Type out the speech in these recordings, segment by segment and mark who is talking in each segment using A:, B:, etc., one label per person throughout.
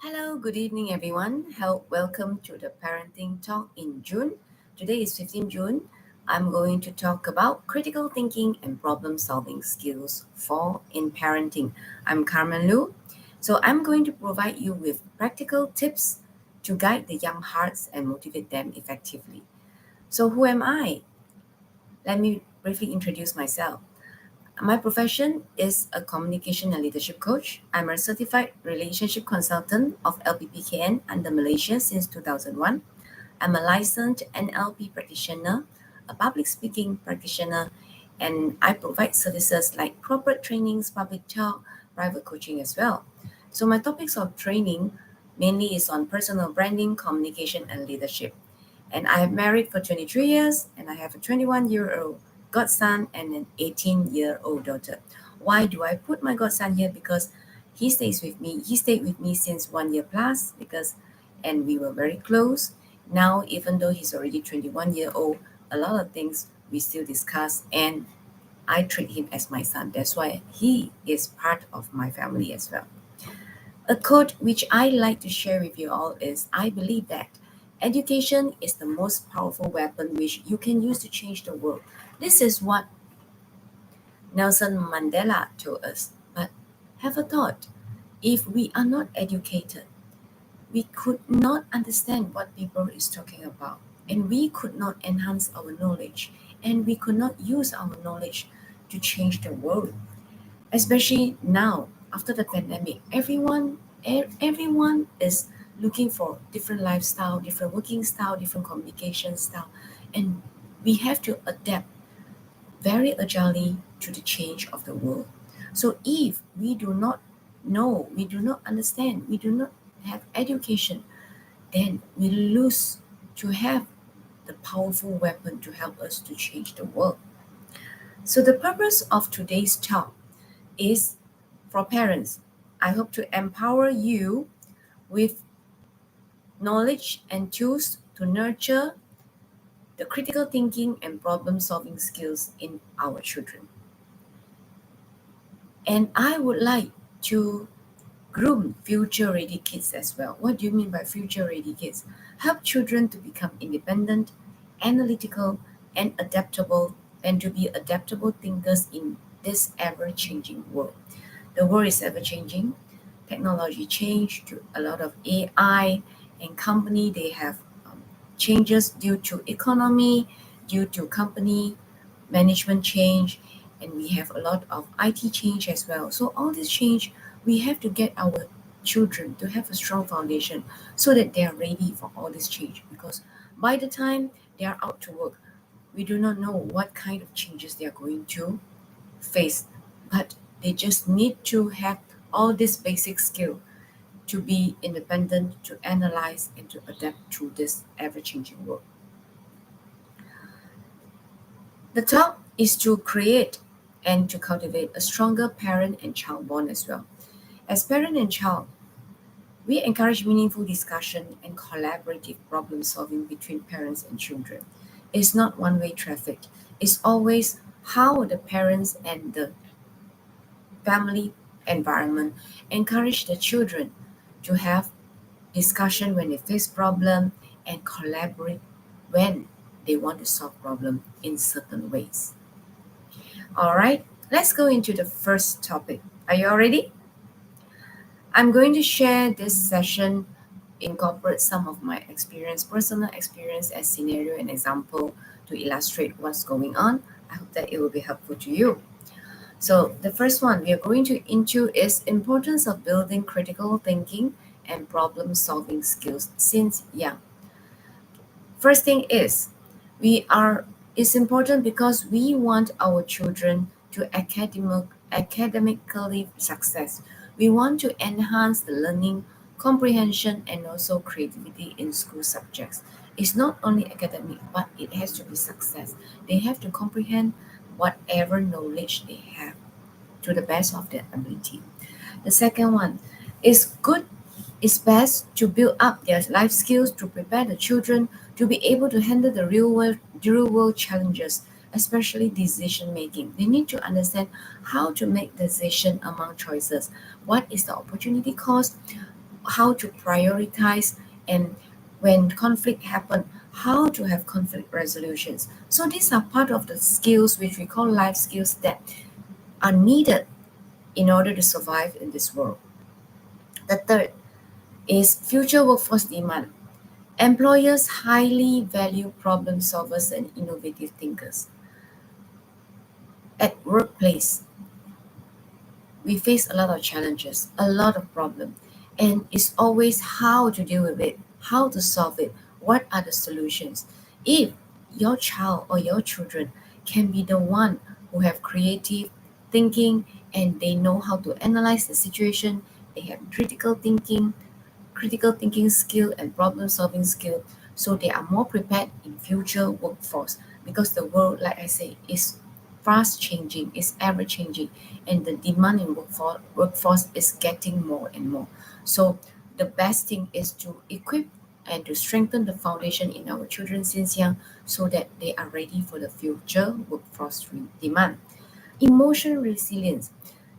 A: Hello, good evening, everyone. Welcome to the Parenting Talk in June. Today is 15 June. I'm going to talk about critical thinking and problem solving skills for in parenting. I'm Carmen Lu. So, I'm going to provide you with practical tips to guide the young hearts and motivate them effectively. So, who am I? Let me briefly introduce myself. My profession is a communication and leadership coach. I'm a certified relationship consultant of LPPKN under Malaysia since 2001. I'm a licensed NLP practitioner, a public speaking practitioner, and I provide services like corporate trainings, public talk, private coaching as well. So my topics of training mainly is on personal branding, communication, and leadership. And I have married for 23 years, and I have a 21-year-old godson and an 18-year-old daughter. Why do I put my godson here? Because he stays with me. He stayed with me since 1 year plus and we were very close. Now, even though he's already 21-year-old, a lot of things we still discuss, and I treat him as my son. That's why he is part of my family as well. A quote which I like to share with you all is I believe that education is the most powerful weapon which you can use to change the world. This is what Nelson Mandela told us. But have a thought. If we are not educated, we could not understand what people is talking about, and we could not enhance our knowledge, and we could not use our knowledge to change the world. Especially now after the pandemic, everyone is looking for different lifestyle, different working style, different communication style, and we have to adapt very agilely to the change of the world. So if we do not know, we do not understand, we do not have education, then we lose to have the powerful weapon to help us to change the world. So the purpose of today's talk is for parents. I hope to empower you with knowledge and tools to nurture the critical thinking and problem solving skills in our children. And I would like to groom future ready kids as well. What do you mean by future ready kids? Help children to become independent, analytical, and adaptable, and to be adaptable thinkers in this ever changing world. The world is ever changing. Technology changed to a lot of AI, and company they have changes due to economy, due to company management change, and we have a lot of IT change as well. So all this change, we have to get our children to have a strong foundation so that they are ready for all this change. Because by the time they are out to work, we do not know what kind of changes they are going to face, but they just need to have all this basic skill to be independent, to analyze, and to adapt to this ever-changing world. The talk is to create and to cultivate a stronger parent and child bond as well. As parent and child, we encourage meaningful discussion and collaborative problem solving between parents and children. It's not one way traffic, it's always how the parents and the family environment encourage the children to have discussion when they face problem and collaborate when they want to solve problem in certain ways. All right, let's go into the first topic. Are you all ready? I'm going to share this session, incorporate some of my experience, personal experience as scenario and example to illustrate what's going on. I hope that it will be helpful to you. So the first one we are going to into is importance of building critical thinking and problem solving skills since young. First thing is we are it's important because we want our children to academically success. We want to enhance the learning, comprehension, and also creativity in school subjects. It's not only academic, but it has to be success. They have to comprehend whatever knowledge they have to the best of their ability. The second one is good it's best to build up their life skills to prepare the children to be able to handle the real world challenges, especially decision making. They need to understand how to make decision among choices. What is the opportunity cost? how to prioritize, and when conflict happen, how to have conflict resolutions. So these are part of the skills which we call life skills that are needed in order to survive in this world. The third is future workforce demand. Employers highly value problem solvers and innovative thinkers. At workplace, we face a lot of challenges, a lot of problems, and it's always how to deal with it, how to solve it, what are the solutions. If your child or your children can be the one who have creative thinking and they know how to analyze the situation, they have critical thinking skill and problem solving skill, so they are more prepared in future workforce, because the world, like I say, is fast changing, is ever changing, and the demand in workforce is getting more and more. So the best thing is to equip and to strengthen the foundation in our children since young, so that they are ready for the future workforce demand. Emotional resilience.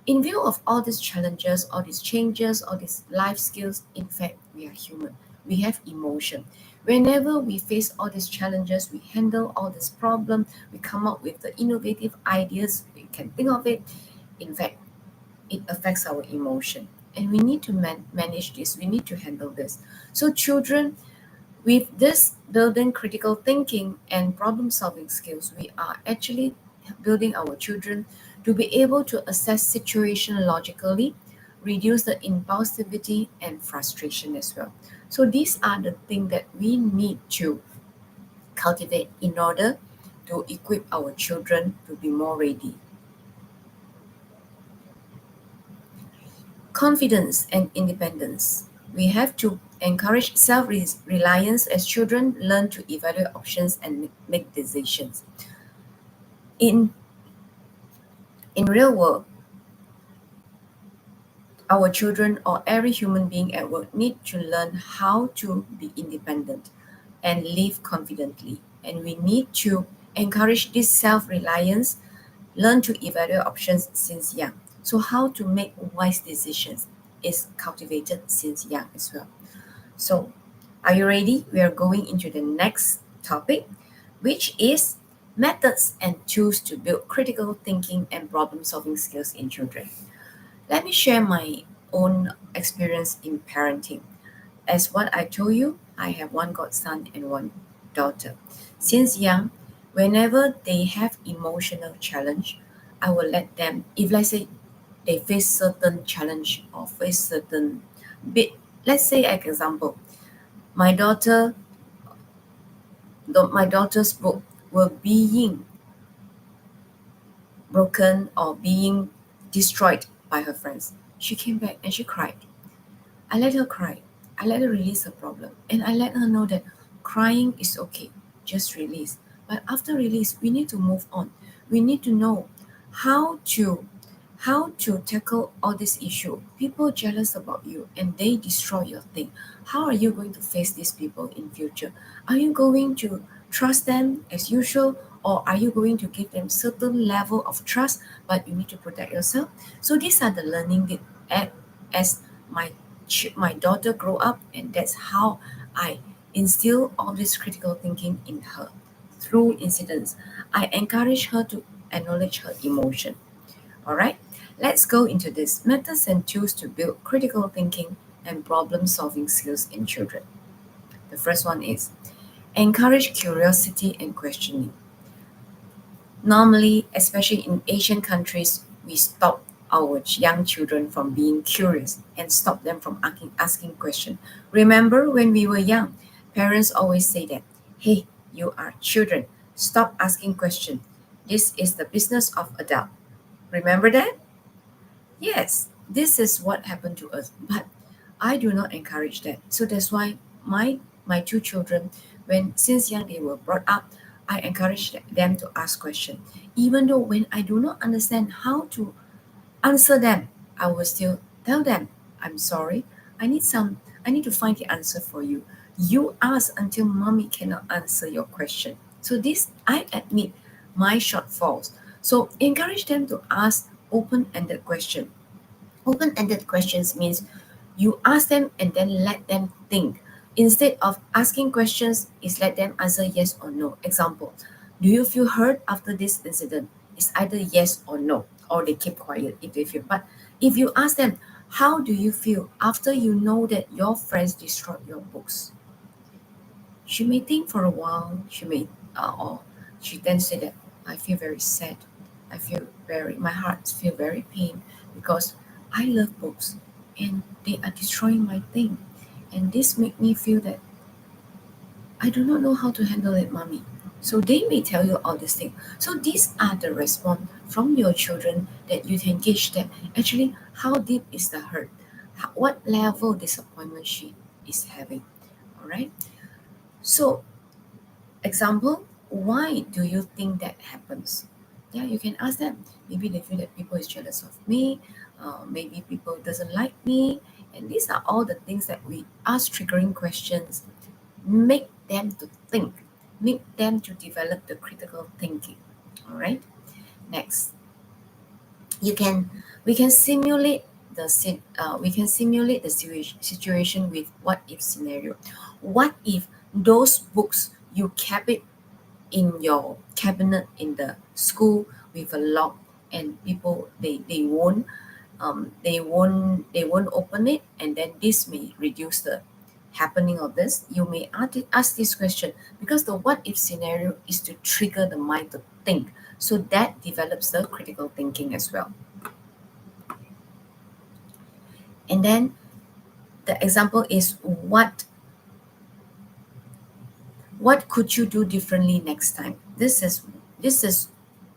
A: In view of all these challenges, all these changes, all these life skills, in fact, we are human. We have emotion. Whenever we face all these challenges, we handle all this problem, we come up with the innovative ideas, we can think of it. In fact, it affects our emotion. And we need to manage this, we need to handle this. So children, with this building critical thinking and problem solving skills, we are actually building our children to be able to assess situation logically, reduce the impulsivity and frustration as well. So these are the things that we need to cultivate in order to equip our children to be more ready. Confidence and independence. We have to encourage self-reliance as children learn to evaluate options and make decisions. In in real world, our children or every human being at work need to learn how to be independent and live confidently. And we need to encourage this self-reliance, learn to evaluate options since young. So how to make wise decisions is cultivated since young as well. So, are you ready? We are going into the next topic, which is methods and tools to build critical thinking and problem solving skills in children. Let me share my own experience in parenting. As what I told you, I have one godson and one daughter. Since young, whenever they have emotional challenge, I will let them, if let's say they face certain challenge or face certain bit, let's say an example, my daughter, my daughter's book were being broken or being destroyed by her friends. She came back and she cried. I let her cry. I let her release her problem. And I let her know that crying is okay. Just release. But after release, we need to move on. We need to know how to tackle all this issue. People jealous about you and they destroy your thing. How are you going to face these people in future? Are you going to trust them as usual, or are you going to give them certain level of trust, but you need to protect yourself? So these are the learning as my my daughter grow up, and that's how I instill all this critical thinking in her through incidents. I encourage her to acknowledge her emotion. All right, let's go into this methods and tools to build critical thinking and problem solving skills in children. The first one is encourage curiosity and questioning. Normally, especially in Asian countries, we stop our young children from being curious and stop them from asking questions. Remember when we were young, parents always say that, hey, you are children, stop asking questions. This is the business of adult. Remember that? Yes, this is what happened to us, but I do not encourage that. So that's why my two children, when since young they were brought up, I encourage them to ask questions. Even though when I do not understand how to answer them, I will still tell them, I'm sorry, I need to find the answer for you. You ask until mommy cannot answer your question. So this I admit my shortfalls. So encourage them to ask open-ended questions. Open-ended questions means You ask them and then let them think. Instead of asking questions, is let them answer yes or no. Example, do you feel hurt after this incident? It's either yes or no, or they keep quiet if they feel. But if you ask them, how do you feel after you know that your friends destroyed your books? She may think for a while, or she then say that I feel very sad. My heart feel very pain because I love books and they are destroying my thing. And this make me feel that I do not know how to handle it, mommy. So they may tell you all these things. So these are the response from your children that you can gauge that actually how deep is the hurt, what level disappointment she is having. All right. So example, why do you think that happens? Yeah, you can ask them. Maybe they feel that people is jealous of me. Maybe people doesn't like me. And these are all the things that we ask triggering questions. Make them to think. Make them to develop the critical thinking. All right. Next, you can we can simulate situation with what if scenario. What if those books you kept it in your cabinet in the school with a lock, and people they won't open it, and then this may reduce the happening of this. You may ask this question because the what if scenario is to trigger the mind to think, so that develops the critical thinking as well. And then the example is what could you do differently next time. This is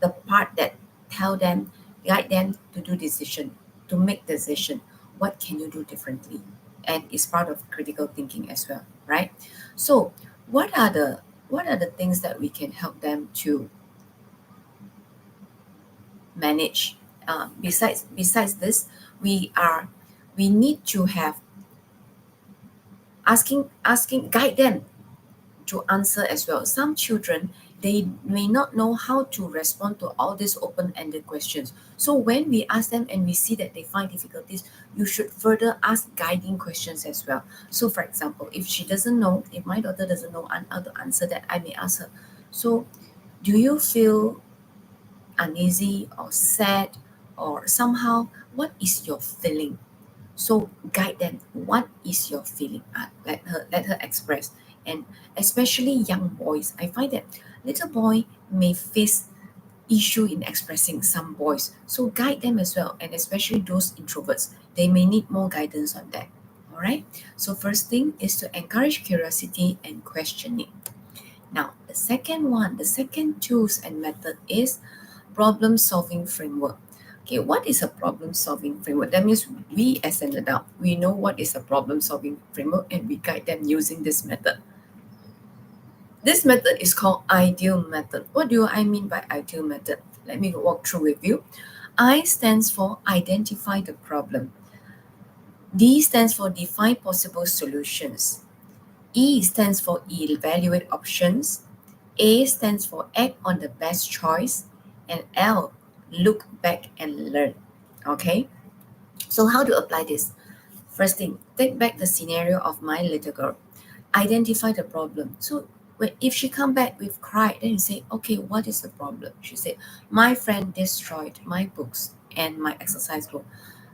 A: the part that tell them guide them to do decision, to make decision. What can you do differently? And it's part of critical thinking as well, right? So what are the things that we can help them to manage? Besides this, we need to have asking guide them to answer as well. Some children, they may not know how to respond to all these open-ended questions. So when we ask them and we see that they find difficulties, you should further ask guiding questions as well. So for example, if my daughter doesn't know how to answer that, I may ask her, so do you feel uneasy or sad or somehow, what is your feeling? So guide them. What is your feeling? Let her express. And especially young boys, I find that little boy may face issue in expressing, some boys. So guide them as well, and especially those introverts, they may need more guidance on that. All right. So first thing is to encourage curiosity and questioning. Now the second tools and method is problem solving framework. Okay, what is a problem solving framework? That means we as an adult, we know what is a problem solving framework and we guide them using this method. This method is called ideal method. What do I mean by ideal method? Let me walk through with you. I stands for identify the problem. D stands for define possible solutions. E stands for evaluate options. A stands for act on the best choice, and L, look back and learn. Okay, so how to apply this? First thing, take back the scenario of my little girl. Identify the problem. So if she come back with cry, then you say, okay, what is the problem? She said, my friend destroyed my books and my exercise book.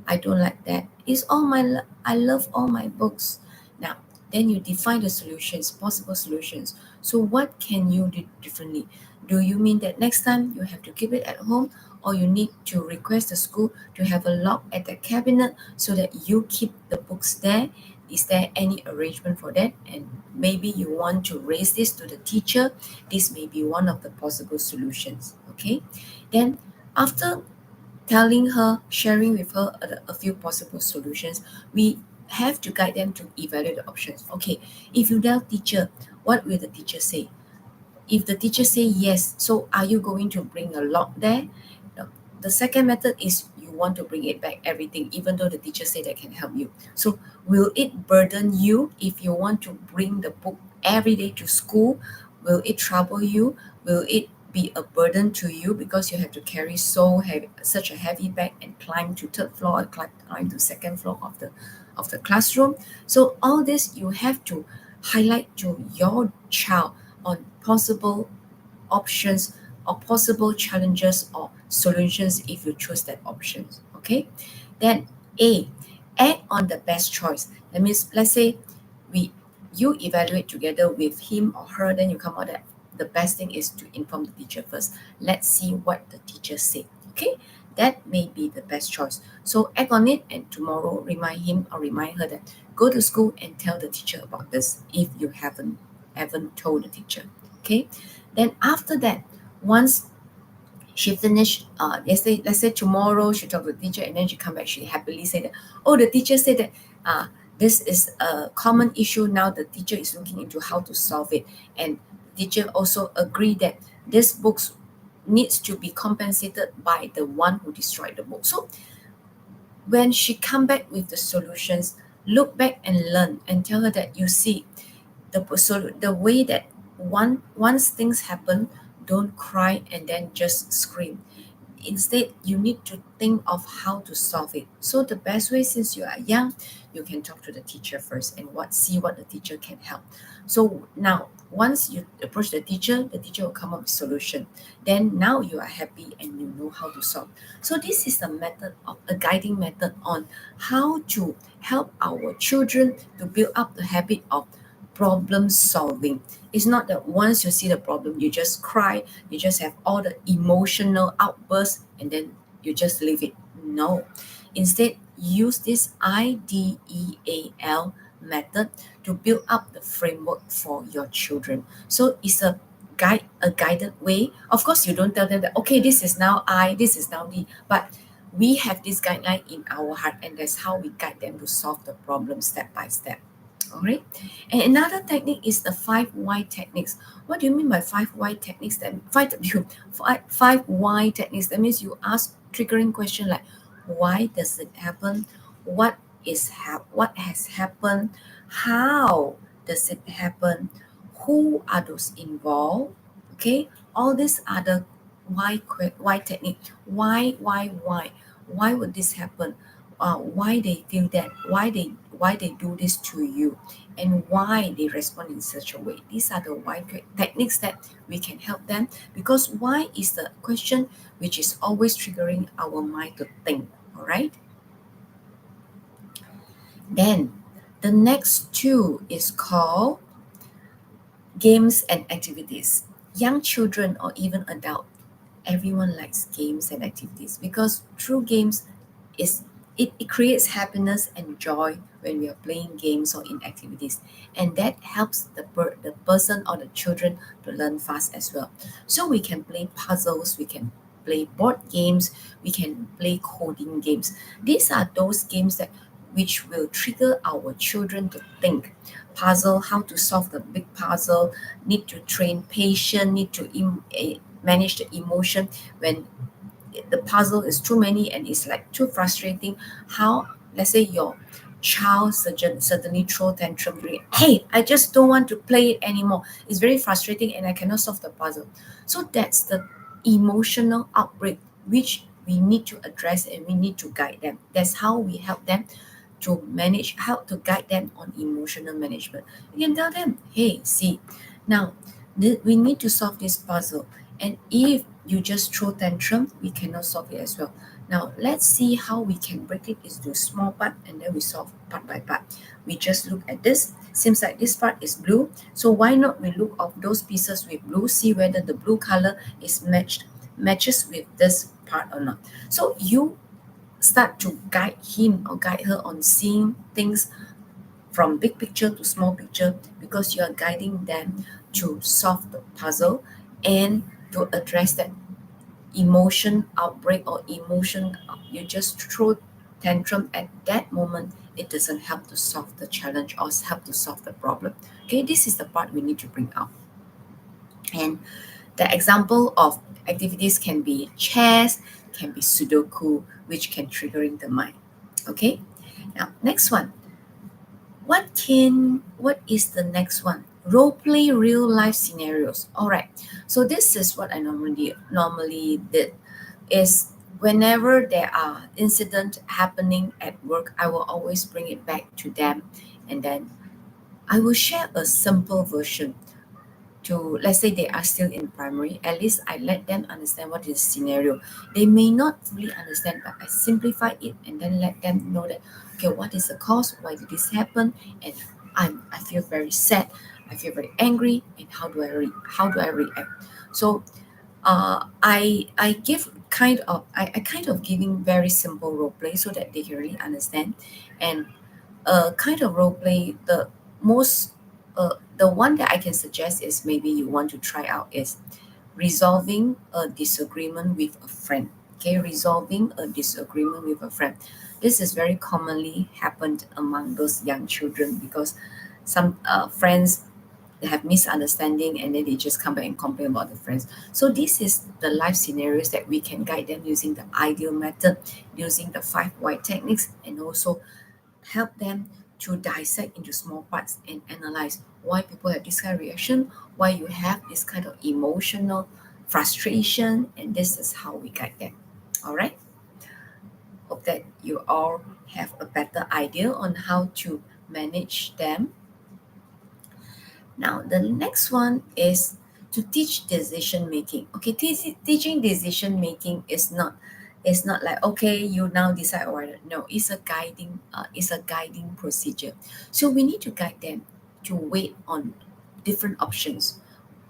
A: I don't like that. I love all my books. Now, then you define the solutions, possible solutions. So what can you do differently? Do you mean that next time you have to keep it at home, or you need to request the school to have a lock at the cabinet so that you keep the books there? Is there any arrangement for that? And maybe you want to raise this to the teacher. This may be one of the possible solutions. Okay. Then after sharing with her a few possible solutions, we have to guide them to evaluate the options. Okay, if you tell teacher, what will the teacher say? If the teacher say yes, so are you going to bring a lock there? No. The second method is you want to bring it back everything, even though the teacher say that can help you. So will it burden you if you want to bring the book every day to school? Will it trouble you? Will it be a burden to you because you have to carry such a heavy bag and climb to third floor or climb to second floor of the classroom. So all this you have to highlight to your child on possible options or possible challenges or solutions if you choose that options. Okay. Then A, act on the best choice. That means, let's say we you evaluate together with him or her, then you come out that the best thing is to inform the teacher first. Let's see what the teacher said. Okay, that may be the best choice. So act on it, and tomorrow remind him or remind her that go to school and tell the teacher about this if you haven't told the teacher. Okay, then after that, once she finished, let's say tomorrow she talked to the teacher, and then she come back, she happily said that, oh, the teacher said that this is a common issue. Now the teacher is looking into how to solve it, and the teacher also agreed that this books needs to be compensated by the one who destroyed the book. So when she come back with the solutions, look back and learn and tell her that, you see, the way that once things happen, don't cry and then just scream. Instead, you need to think of how to solve it. So the best way, since you are young, you can talk to the teacher first and see what the teacher can help. So now, once you approach the teacher will come up with solution. Then now you are happy and you know how to solve. So this is a guiding method on how to help our children to build up the habit of problem solving. It's not that once you see the problem, you just cry, you just have all the emotional outbursts, and then you just leave it. No. Instead, use this IDEAL method to build up the framework for your children. So it's a guided way. Of course, you don't tell them that, okay, this is now I, this is now D, but we have this guideline in our heart, and that's how we guide them to solve the problem step by step. All right. And another technique is the 5 why techniques. What do you mean by 5 why techniques? That five why techniques. That means you ask triggering question like, why does it happen? What has happened? How does it happen? Who are those involved? Okay. All these are the why technique. Why? Why would this happen? Why they feel that? Why they do this to you, and why they respond in such a way. These are the why techniques that we can help them, because why is the question which is always triggering our mind to think. All right. Then the next two is called games and activities. Young children or even adult, everyone likes games and activities, because through games it creates happiness and joy when we are playing games or in activities, and that helps the person or the children to learn fast as well. So we can play puzzles, we can play board games, we can play coding games. These are those games that which will trigger our children to think. Puzzle, how to solve the big puzzle, need to train patience, need to manage the emotion when the puzzle is too many and it's like too frustrating. How, let's say your child suddenly throw tantrum, hey, I just don't want to play it anymore, it's very frustrating and I cannot solve the puzzle. So that's the emotional outbreak which we need to address, and we need to guide them. That's how we help them to manage, how to guide them on emotional management. You can tell them, hey, see, now we need to solve this puzzle, and if you just throw tantrum, we cannot solve it as well. Now let's see how we can break it into small part, and then we solve part by part. We just look at this. Seems like this part is blue, so why not we look of those pieces with blue, see whether the blue color is matches with this part or not. So you start to guide him or guide her on seeing things from big picture to small picture, because you are guiding them to solve the puzzle and to address that emotion outbreak or emotion. You just throw tantrum at that moment, it doesn't help to solve the challenge or help to solve the problem. Okay, this is the part we need to bring out. And the example of activities can be chess, can be sudoku, which can triggering the mind. Okay, now next one. What is the next one? Role play real life scenarios. All right. So this is what I normally did is whenever there are incidents happening at work, I will always bring it back to them, and then I will share a simple version to, let's say they are still in primary. At least I let them understand what is the scenario. They may not fully understand, but I simplify it and then let them know that, okay, what is the cause, why did this happen, and I feel very sad, I feel very angry, and how do I react. So I give I kind of giving very simple role play so that they can really understand. And kind of role play, most the one that I can suggest is, maybe you want to try out, is resolving a disagreement with a friend. Okay, resolving a disagreement with a friend. This is very commonly happened among those young children, because some friends, they have misunderstanding, and then they just come back and complain about the friends. So this is the life scenarios that we can guide them using the ideal method, using the 5 why techniques, and also help them to dissect into small parts and analyze why people have this kind of reaction, why you have this kind of emotional frustration, and this is how we guide them. All right. Hope that you all have a better idea on how to manage them. Now, the next one is to teach decision making. Okay, teaching decision making is not like, okay, you now decide or whatever. No, it's a guiding procedure. So we need to guide them to wait on different options.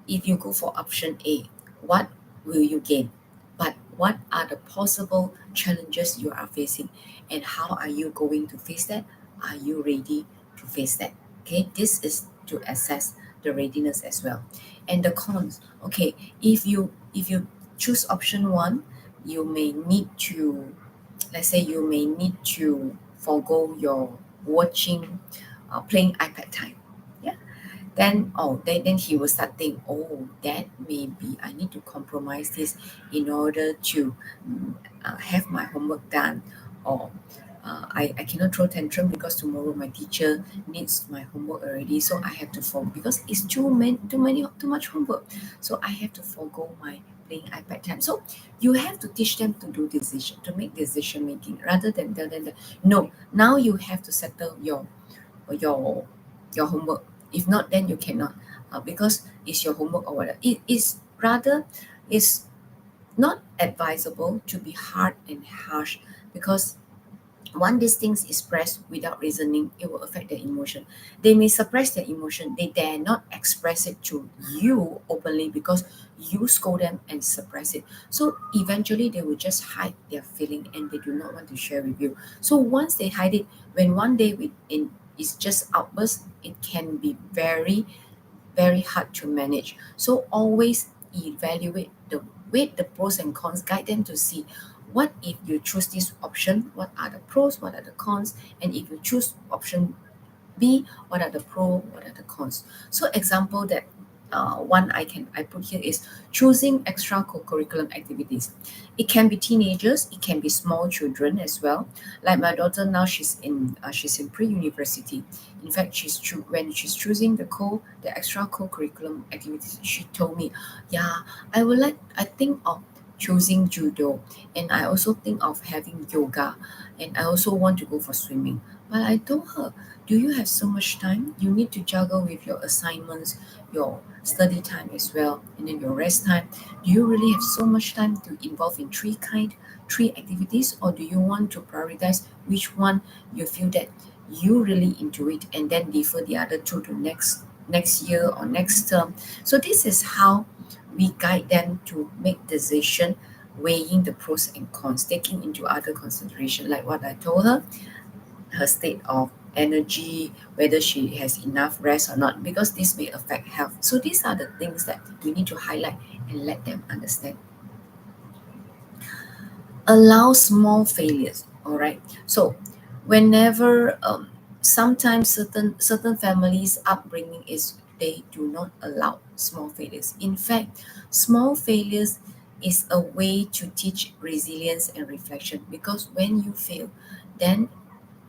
A: If you go for option A, what will you gain? But what are the possible challenges you are facing, and how are you going to face that? Are you ready to face that? Okay, this is to assess the readiness as well. And the cons, okay, if you choose option one, you may need to, let's say you may need to forego your watching, playing iPad time. Yeah, then he will start think, oh, that maybe I need to compromise this in order to have my homework done, or I cannot throw tantrum because tomorrow my teacher needs my homework already, so I have to forgo, because it's too much homework, so I have to forgo my playing iPad time. So you have to teach them to make decision making, rather than tell them that, no, now you have to settle your your homework. If not, then you cannot, because it's your homework or whatever. It is rather, it's not advisable to be hard and harsh, because once these things expressed without reasoning, it will affect their emotion. They may suppress their emotion. They dare not express it to you openly, because you scold them and suppress it. So eventually they will just hide their feeling, and they do not want to share with you. So once they hide it, when one day it's just outburst, it can be very, very hard to manage. So always evaluate the weight, the pros and cons, guide them to see, what if you choose this option, what are the pros, what are the cons, and if you choose option B, what are the pro, what are the cons. So example that one I put here is choosing extra co-curriculum activities. It can be teenagers, it can be small children as well. Like my daughter now, she's in pre-university. In fact, when she's choosing the extra co-curriculum activities, she told me, yeah, I think of choosing judo, and I also think of having yoga, and I also want to go for swimming. But I told her, do you have so much time? You need to juggle with your assignments, your study time as well, and then your rest time. Do you really have so much time to involve in three activities, or do you want to prioritize which one you feel that you really into it, and then defer the other two to next year or next term? So this is how we guide them to make decision, weighing the pros and cons, taking into other consideration, like what I told her state of energy, whether she has enough rest or not, because this may affect health. So these are the things that we need to highlight and let them understand. Allow small failures. All right. So whenever sometimes certain families upbringing is, they do not allow small failures. In fact, small failures is a way to teach resilience and reflection, because when you fail, then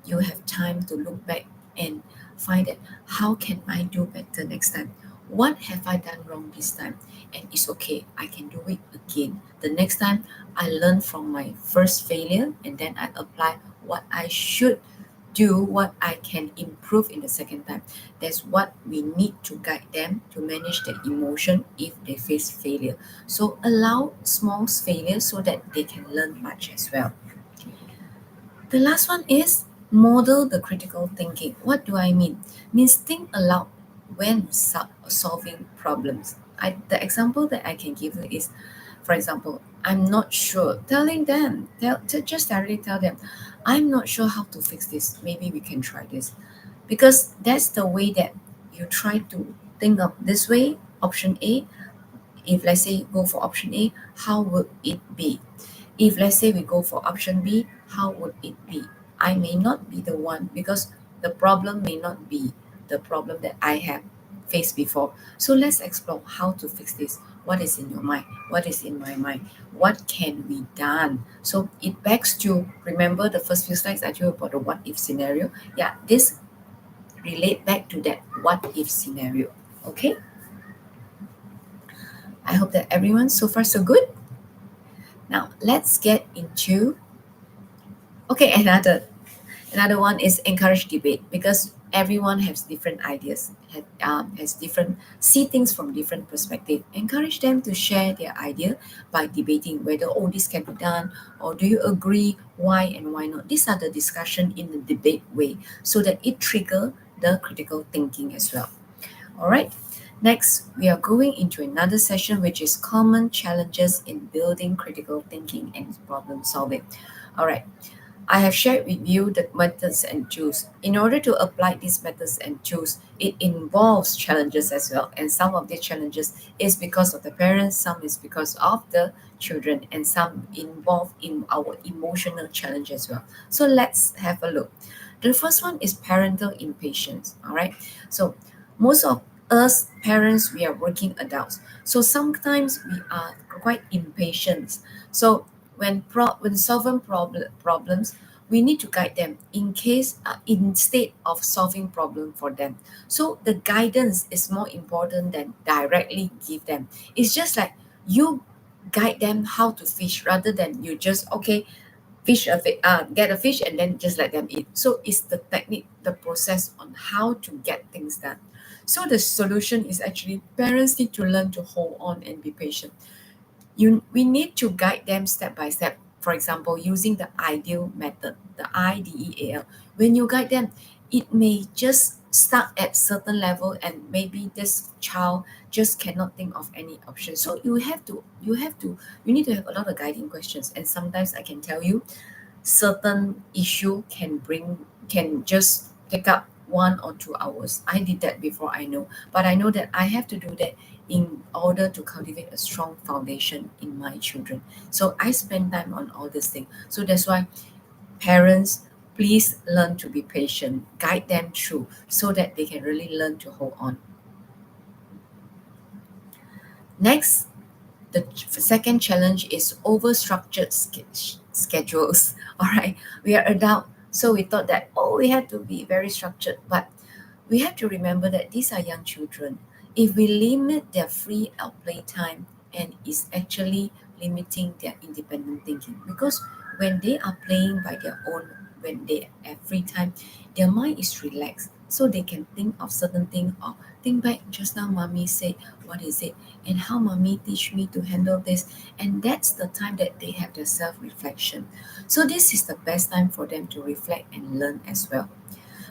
A: you have time to look back and find that, how can I do better next time? what have I done wrong this time? And it's okay, I can do it again. The next time I learn from my first failure and then I apply what I should do, what I can improve in the second time. That's what we need to guide them to manage their emotion if they face failure. So allow small failures so that they can learn much as well. The last one is model the critical thinking. What do I mean? Means think aloud when solving problems. The example that I can give you is, for example, I'm not sure. Telling them, just directly tell them, I'm not sure how to fix this. Maybe we can try this, because that's the way that you try to think of this way. Option A. If let's say go for option A, how would it be? If let's say we go for option B, how would it be? I may not be the one, because the problem may not be the problem that I have faced before. So let's explore how to fix this. What is in your mind? What is in my mind? What can be done? So it begs to remember the first few slides I told you about the what if scenario. Yeah, this relate back to that what if scenario. Okay, I hope that everyone so far so good. Now let's get into okay, another one is encourage debate, because everyone has different ideas, has different see things from different perspective. Encourage them to share their idea by debating whether this can be done, or do you agree, why and why not. These are the discussion in the debate way, so that it trigger the critical thinking as well. All right. Next, we are going into another session, which is common challenges in building critical thinking and problem solving. All right. I have shared with you the methods and tools. In order to apply these methods and tools, it involves challenges as well. And some of the challenges is because of the parents, some is because of the children, and some involve in our emotional challenge as well. So let's have a look. The first one is parental impatience. All right. So most of us parents, we are working adults. So sometimes we are quite impatient. So when solving problems, we need to guide them in case instead of solving problem for them. So the guidance is more important than directly give them. It's just like you guide them how to fish, rather than you just okay get a fish and then just let them eat. So it's the technique, the process on how to get things done. So the solution is actually parents need to learn to hold on and be patient. We need to guide them step by step. For example, using the ideal method, the IDEAL. When you guide them, it may just start at certain level, and maybe this child just cannot think of any option. So you need to have a lot of guiding questions. And sometimes I can tell you, certain issue can just take up 1 or 2 hours. I did that before, I know, but I know that I have to do that in order to cultivate a strong foundation in my children. So I spend time on all this thing. So that's why parents, please learn to be patient, guide them through so that they can really learn to hold on. Next, the second challenge is over-structured schedules. All right, we are adult, so we thought that we had to be very structured, but we have to remember that these are young children. If we limit their free outplay time, and is actually limiting their independent thinking, because when they are playing by their own, when they have free time, their mind is relaxed, so they can think of certain thing, or think back, just now mommy said what is it, and how mommy teach me to handle this. And that's the time that they have their self-reflection. So this is the best time for them to reflect and learn as well.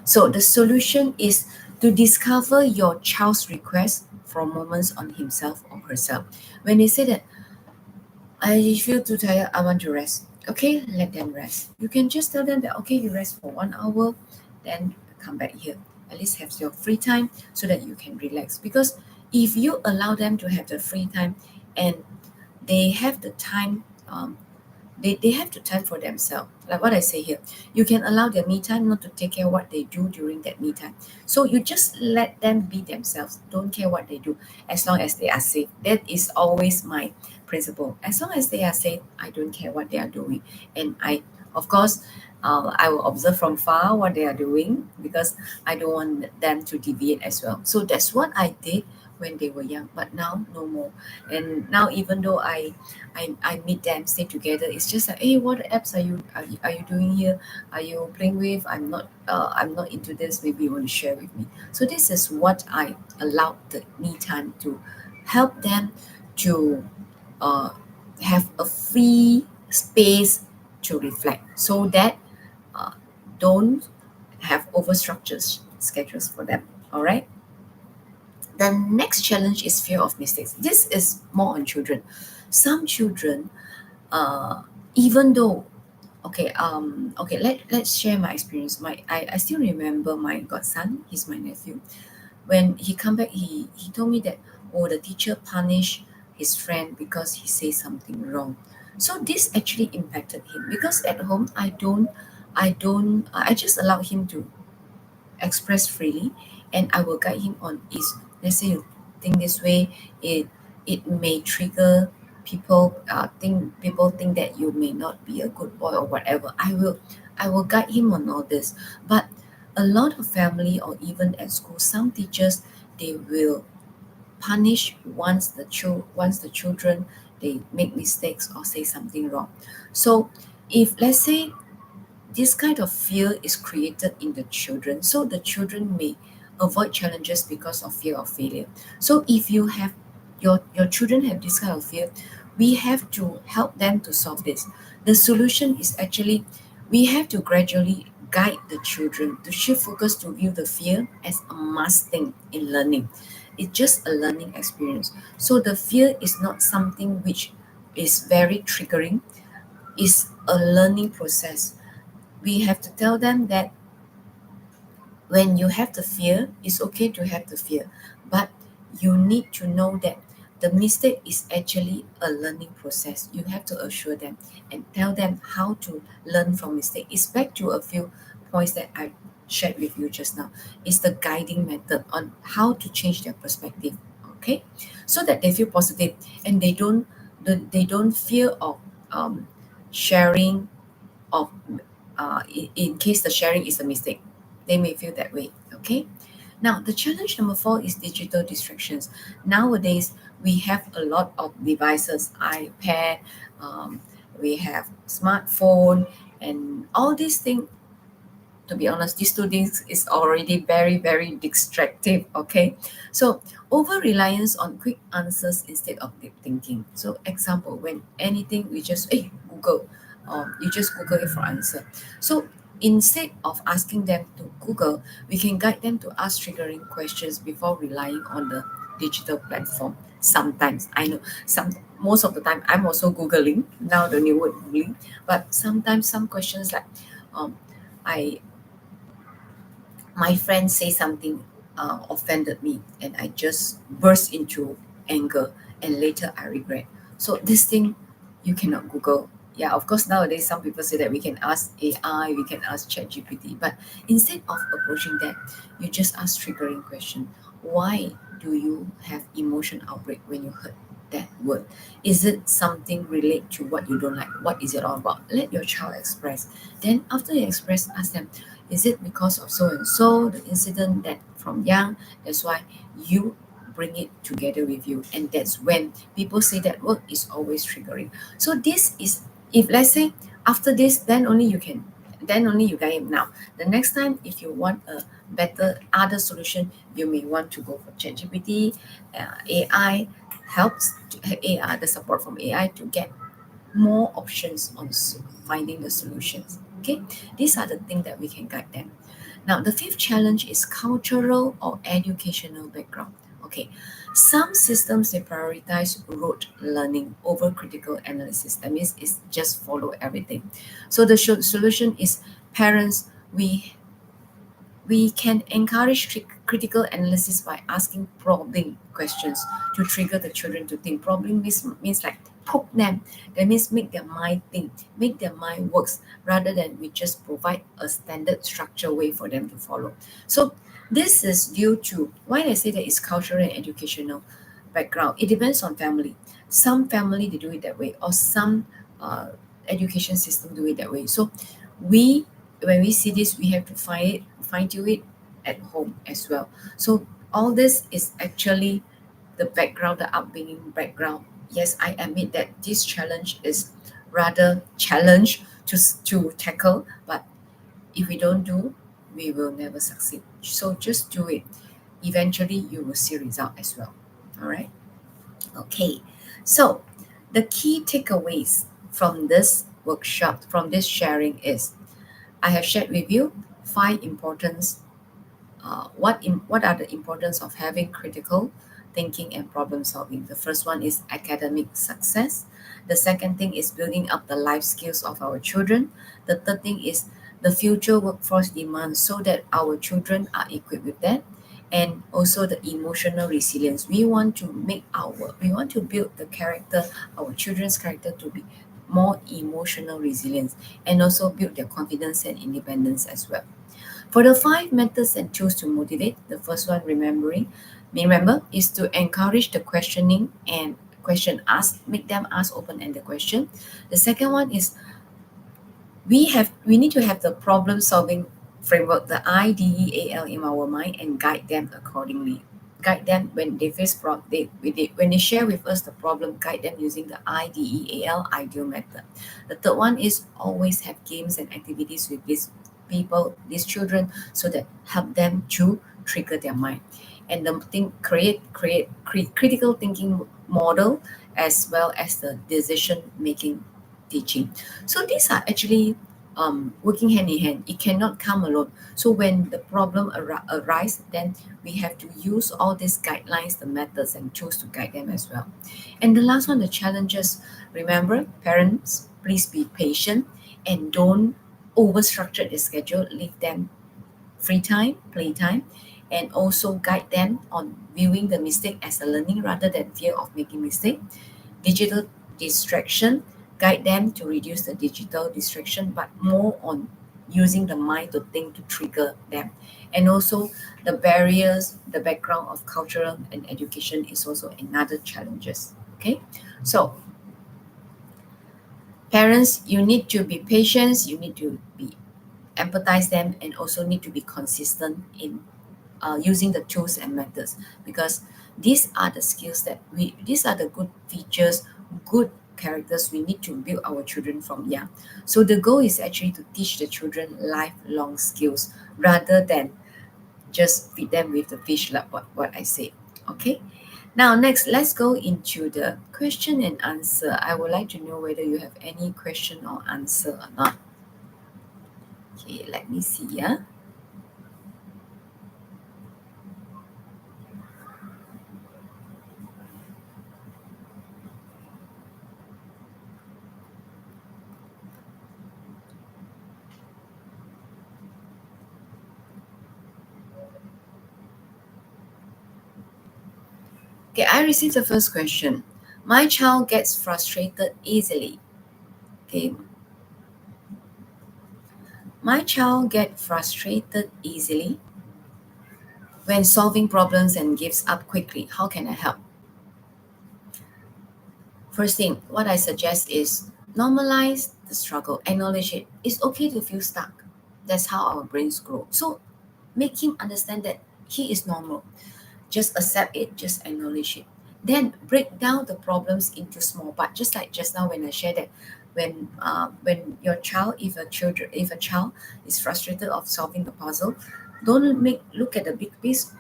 A: So the solution is to discover your child's request from moments on himself or herself. When they say that I feel too tired, I want to rest. Okay, let them rest. You can just tell them that okay, you rest for 1 hour, then come back here. At least have your free time so that you can relax. Because if you allow them to have the free time, and they have the time, they have to time for themselves. Like what I say here, you can allow their me time, not to take care what they do during that me time. So you just let them be themselves. Don't care what they do, as long as they are safe. That is always my principle. As long as they are safe, I don't care what they are doing. And of course, I will observe from far what they are doing, because I don't want them to deviate as well. So that's what I did when they were young, but now no more. And now even though I meet them, stay together, it's just like, hey, what apps are you doing here? Are you playing with? I'm not into this. Maybe you want to share with me. So this is what I allowed the me time to help them to uh, have a free space to reflect, so that uh, don't have overstructured schedules for them. All right. The next challenge is fear of mistakes. This is more on children. Some children, uh, even though, okay, let's share my experience. I still remember my godson, he's my nephew. When he come back, he told me that, oh, the teacher punished his friend because he says something wrong. So this actually impacted him, because at home I just allow him to express freely, and I will guide him on, is, let's say you think this way, it may trigger people think that you may not be a good boy or whatever. I will guide him on all this. But a lot of family, or even at school, some teachers, they will punish once the children, they make mistakes or say something wrong. So if, let's say, this kind of fear is created in the children, so the children may avoid challenges because of fear of failure. So if you have your children have this kind of fear, we have to help them to solve this. The solution is actually, we have to gradually guide the children to shift focus to view the fear as a must thing in learning. It's just a learning experience. So the fear is not something which is very triggering, it's a learning process. We have to tell them that when you have the fear, it's okay to have the fear, but you need to know that the mistake is actually a learning process. You have to assure them and tell them how to learn from mistake. It's back to a few points that I shared with you just now. It's the guiding method on how to change their perspective. Okay, so that they feel positive, and they don't fear of sharing, of in case the sharing is a mistake. They may feel that way. Okay. Now, the challenge number 4 is digital distractions. Nowadays, we have a lot of devices, iPad, um, we have smartphone, and all these things. To be honest, these two things is already very, very distractive. Okay, so over reliance on quick answers instead of deep thinking. So, example, when anything we just, hey, Google, you just Google it for answer. So instead of asking them to Google, we can guide them to ask triggering questions before relying on the digital platform. Sometimes I know, most of the time I'm also Googling now, the new word Googling, but sometimes some questions like, um, I my friend say something offended me, and I just burst into anger, and later I regret. So this thing you cannot Google. Yeah, of course, nowadays some people say that we can ask AI, we can ask ChatGPT, but instead of approaching that, you just ask triggering question. Why do you have emotion outbreak when you heard that word? Is it something relate to what you don't like? What is it all about? Let your child express. Then after you express, ask them, is it because of so and so, the incident that from young? That's why you bring it together with you. And that's when people say that work is always triggering. So this is, if let's say after this, then only you guide him. Now, the next time, if you want a better other solution, you may want to go for ChatGPT, AI helps the support from AI to get more options on finding the solutions. Okay, these are the things that we can guide them. Now, the fifth challenge is cultural or educational background. Okay, some systems, they prioritize rote learning over critical analysis. That means it's just follow everything. So the solution is, parents, we can encourage critical analysis by asking probing questions to trigger the children to think. Probing means like poke them. That means make their mind think, make their mind works, rather than we just provide a standard structure way for them to follow. So this is due to why I say that it's cultural and educational background. It depends on family. Some family, they do it that way, or some uh, education system do it that way. So we when we see this, we have to fine tune it at home as well. So all this is actually the background, the upbringing background. Yes, I admit that this challenge is rather challenge to tackle, but if we don't do, we will never succeed. So just do it. Eventually, you will see result as well. All right. Okay. So the key takeaways from this workshop, from this sharing is I have shared with you five importance. What are the importance of having critical thinking and problem solving? The first one is academic success. The second thing is building up the life skills of our children. The third thing is the future workforce demands so that our children are equipped with that. And also the emotional resilience. We want to build the character, our children's character to be more emotional resilience and also build their confidence and independence as well. For the five methods and tools to motivate, the first one, remember, is to encourage the questioning and make them ask open-ended question. The second one is we need to have the problem solving framework, the IDEAL in our mind and guide them accordingly. Guide them when they face when they share with us the problem, guide them using the IDEAL ideal method. The third one is always have games and activities with these children, so that help them to trigger their mind. And the thing critical thinking model as well as the decision making teaching. So these are actually working hand in hand. It cannot come alone. So when the problem arise, then we have to use all these guidelines, the methods and tools to guide them as well. And the last one, the challenges. Remember, parents, please be patient and don't overstructure the schedule. Leave them free time, playtime, and also guide them on viewing the mistake as a learning rather than fear of making mistake. Digital distraction, guide them to reduce the digital distraction, but more on using the mind to think to trigger them. And also the barriers, the background of cultural and education is also another challenges. Okay, so parents, you need to be patient, you need to be empathize them, and also need to be consistent in using the tools and methods, because these are the skills that these are the good features, good characters we need to build our children from young. So the goal is actually to teach the children lifelong skills rather than just feed them with the fish like what I said. Okay. Now next, let's go into the question and answer. I would like to know whether you have any question or answer or not. Okay, let me see. Yeah. Okay, I received the first question. My child gets frustrated easily. Okay, my child gets frustrated easily when solving problems and gives up quickly. How can I help? First thing, what I suggest is normalize the struggle, acknowledge it. It's okay to feel stuck. That's how our brains grow. So make him understand that he is normal. Just accept it, just acknowledge it. Then break down the problems into small parts. Just like just now when I shared that when your child, if a child is frustrated of solving the puzzle, don't look at the big piece.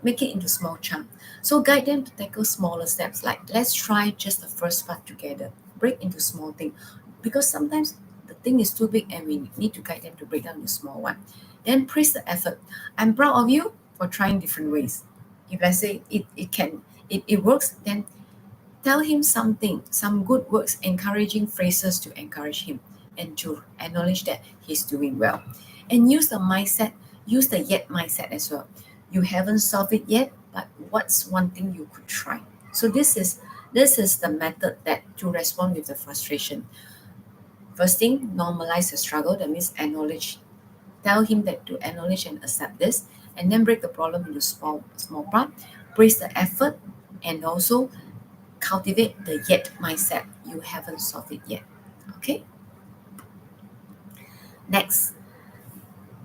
A: Make it into small chunk. So guide them to tackle smaller steps. Like let's try just the first part together. Break into small thing, because sometimes the thing is too big and we need to guide them to break down into small one. Then praise the effort. I'm proud of you for trying different ways. If let's say it works, then tell him something, some good words, encouraging phrases to encourage him and to acknowledge that he's doing well. And use the yet mindset as well. You haven't solved it yet, but what's one thing you could try? So this is the method that to respond with the frustration. First thing, normalize the struggle. That means acknowledge. Tell him that to acknowledge and accept this, and then break the problem into small part. Praise the effort, and also cultivate the yet mindset. You haven't solved it yet. Okay. Next,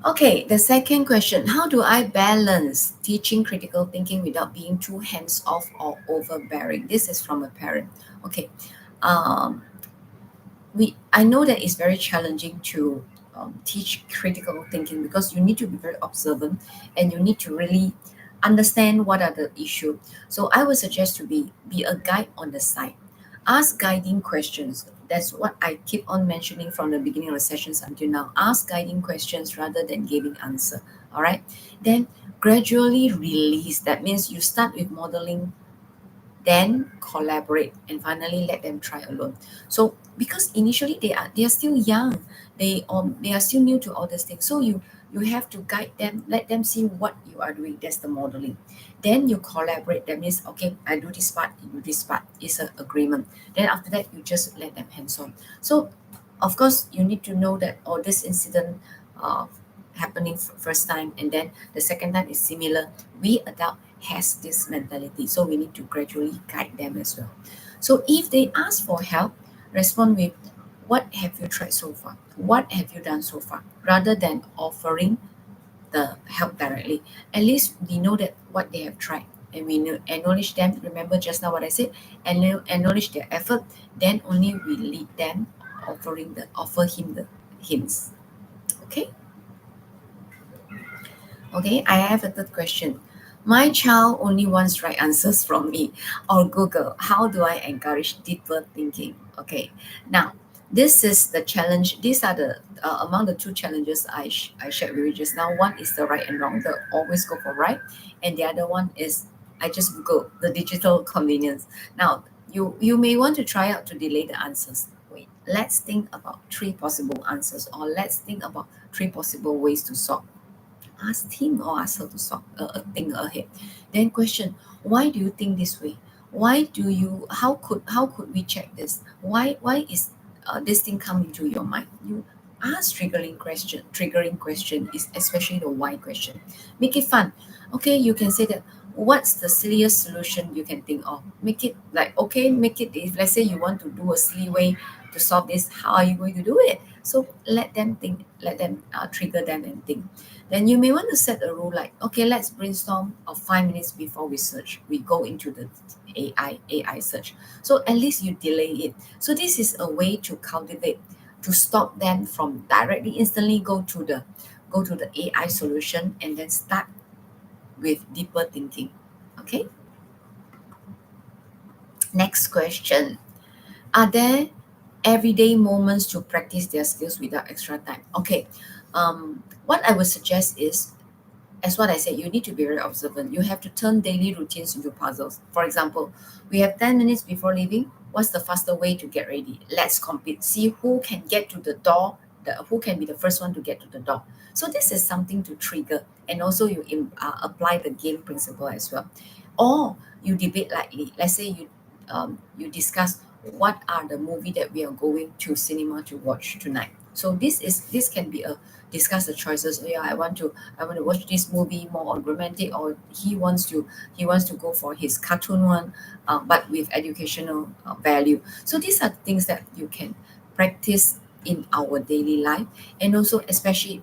A: Okay, the second question, how do I balance teaching critical thinking without being too hands-off or overbearing? This is from a parent. Okay, um, I know that it's very challenging to teach critical thinking because you need to be very observant and you need to really understand what are the issue. So I would suggest to be a guide on the side. Ask guiding questions. That's what I keep on mentioning from the beginning of the sessions until now. Ask guiding questions rather than giving answer. All right. Then gradually release. That means you start with modeling, then collaborate, and finally let them try alone. So because initially they are still young, they are still new to all these things, so you have to guide them, let them see what you are doing. That's the modeling. Then you collaborate. That means, okay, I do this part, you do this part. It's an agreement. Then after that, you just let them hands on. So of course you need to know that, oh, this incident uh, happening first time, and then the second time is similar. We adult has this mentality, so we need to gradually guide them as well. So if they ask for help, respond with, what have you tried so far, what have you done so far, rather than offering the help directly. At least we know that what they have tried, and we know, acknowledge them. Remember just now what I said, and acknowledge their effort. Then only we lead them, offer him the hints. Okay. Okay, I have a third question. My child only wants right answers from me or Google. How do I encourage deeper thinking? Okay, now this is the challenge. These are the among the two challenges I shared with you just now. One is the right and wrong, the always go for right, and the other one is I just Google, the digital convenience. Now you may want to try out to delay the answers. Wait, let's think about three possible answers, or let's think about three possible ways to solve. Ask him or ask her to stop, think ahead. Then question, why do you think this way? Why do you? How could we check this? Why is this thing come into your mind? You ask triggering question. Triggering question is especially the why question. Make it fun. Okay, you can say that. What's the silliest solution you can think of? Make it like, okay, make it, if let's say you want to do a silly way to solve this, how are you going to do it? So let them think, let them trigger them and think. Then you may want to set a rule like, okay, let's brainstorm of 5 minutes before we search. We go into the AI search. So at least you delay it. So this is a way to cultivate, to stop them from directly instantly go to the AI solution and then start with deeper thinking. Okay. Next question. Are there everyday moments to practice their skills without extra time? Okay. What I would suggest is, as what I said, you need to be very observant. You have to turn daily routines into puzzles. For example, we have 10 minutes before leaving. What's the faster way to get ready? Let's compete. See who can get to the door, who can be the first one to get to the door. So this is something to trigger. And also you apply the game principle as well. Or you debate lightly. Let's say you discuss what are the movie that we are going to cinema to watch tonight. So this can be a discuss the choices. Oh, yeah, I want to watch this movie more on romantic, or he wants to go for his cartoon one, but with educational value. So these are things that you can practice in our daily life. And also especially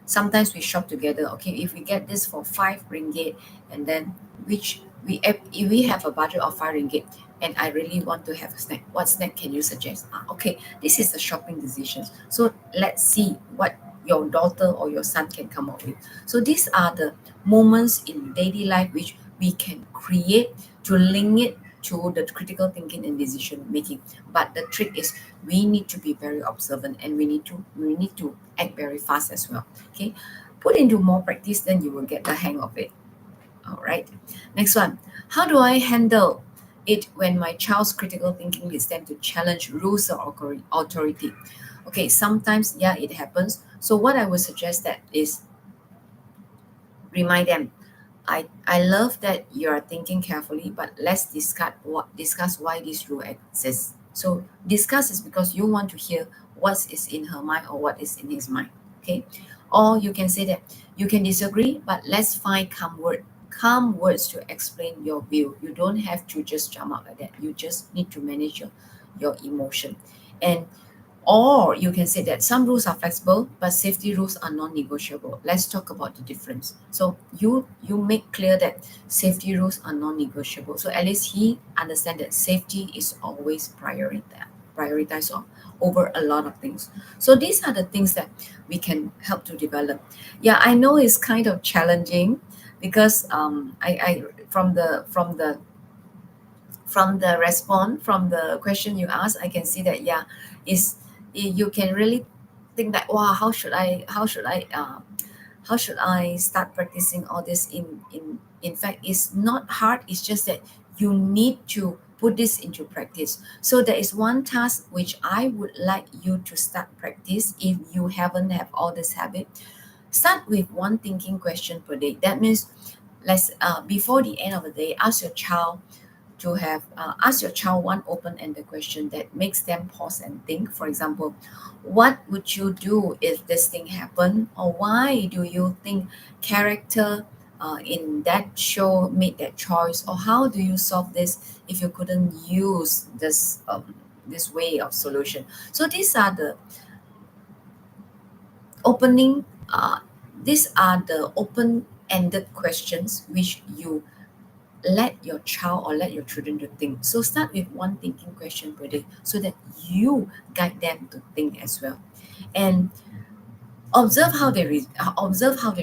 A: sometimes we shop together. Okay, if we get this for 5 ringgit, and then which if we have a budget of 5 ringgit, and I really want to have a snack, what snack can you suggest? Okay, this is the shopping decisions. So let's see what your daughter or your son can come up with. So these are the moments in daily life which we can create to link it to the critical thinking and decision making. But the trick is we need to be very observant, and we need to act very fast as well. Okay, put into more practice, then you will get the hang of it. All right. Next one. How do I handle it when my child's critical thinking leads them to challenge rules or authority? Okay, sometimes, yeah, it happens. So what I would suggest that is remind them, I love that you are thinking carefully, but let's discuss why this rule exists. So discuss is because you want to hear what is in her mind or what is in his mind. Okay. Or you can say that you can disagree, but let's find calm words to explain your view. You don't have to just jump out like that. You just need to manage your emotion. And Or you can say that some rules are flexible, but safety rules are non-negotiable. Let's talk about the difference. So you make clear that safety rules are non-negotiable. So at least he understand that safety is always prioritized over a lot of things. So these are the things that we can help to develop. Yeah, I know it's kind of challenging because I from the response from the question you asked, I can see that yeah, is you can really think that wow, how should I start practicing all this in fact it's not hard, it's just that you need to put this into practice. So there is one task which I would like you to start practice if you haven't have all this habit. Start with one thinking question per day. That means let's before the end of the day, ask your child one open-ended question that makes them pause and think. For example, what would you do if this thing happened, or why do you think character in that show made that choice, or how do you solve this if you couldn't use this way of solution. So opening these are the open-ended questions which you let your child or let your children to think. So start with one thinking question per day so that you guide them to think as well. And observe how they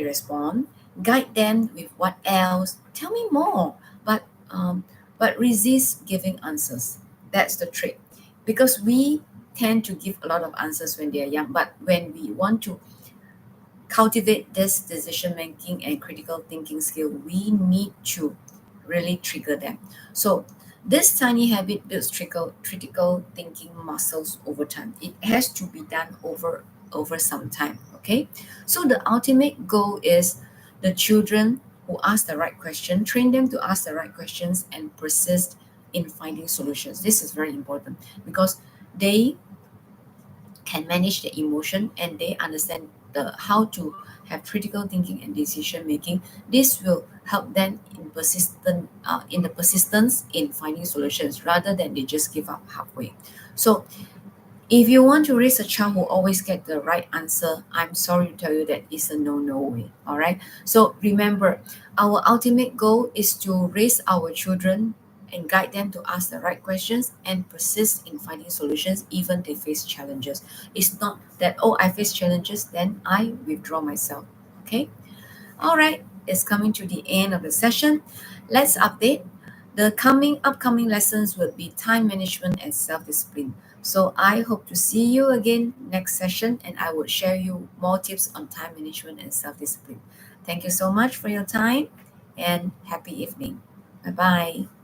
A: respond, guide them with what else, tell me more, but resist giving answers. That's the trick. Because we tend to give a lot of answers when they are young, but when we want to cultivate this decision making and critical thinking skill, we need to really trigger them. So this tiny habit builds critical thinking muscles over time. It has to be done over some time. Okay. So the ultimate goal is the children who ask the right question, train them to ask the right questions and persist in finding solutions. This is very important because they can manage their emotion and they understand how to have critical thinking and decision making. This will help them in the persistence in finding solutions rather than they just give up halfway. So if you want to raise a child who always get the right answer, I'm sorry to tell you that it's a no way. All right. So remember, our ultimate goal is to raise our children and guide them to ask the right questions and persist in finding solutions even they face challenges. It's not that oh I face challenges then I withdraw myself. Okay. All right, it's coming to the end of the session. Let's update. The coming upcoming lessons will be time management and self-discipline. So I hope to see you again next session and I will share you more tips on time management and self-discipline. Thank you so much for your time and happy evening. Bye-bye.